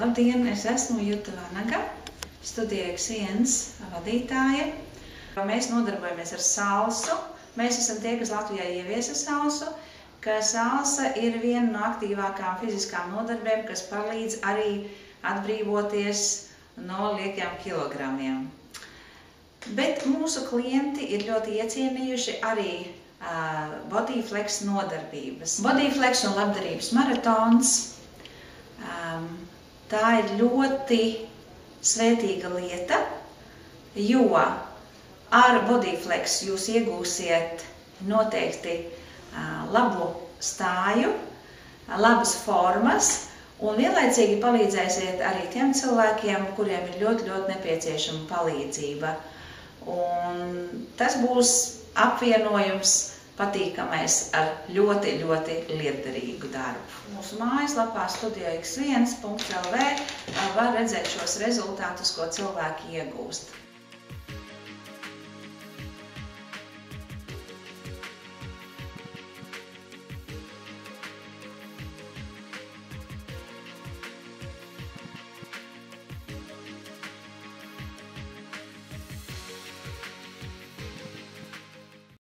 Labdien, es esmu Juta Vanaga, Studija X1 vadītāja. Mēs nodarbojamies ar salsu. Mēs esam tie, kas Latvijā ieviesa salsu, ka salsa ir viena no aktīvākām fiziskām nodarbēm, kas palīdz arī atbrīvoties no liekiem kilogramiem. Bet mūsu klienti ir ļoti iecienījuši arī Bodyflex nodarbības. Bodyflex un labdarības maratons. Tā ir ļoti svētīga lieta, jo ar Bodyflex jūs iegūsiet noteikti labu stāju, labas formas un vienlaicīgi palīdzēsiet arī tiem cilvēkiem, kuriem ir ļoti nepieciešama palīdzība. Un tas būs apvienojums patīkamais ar ļoti lietderīgu darbu. Mūsu mājaslapā studija.x1.lv var redzēt šos rezultātus, ko cilvēki iegūst.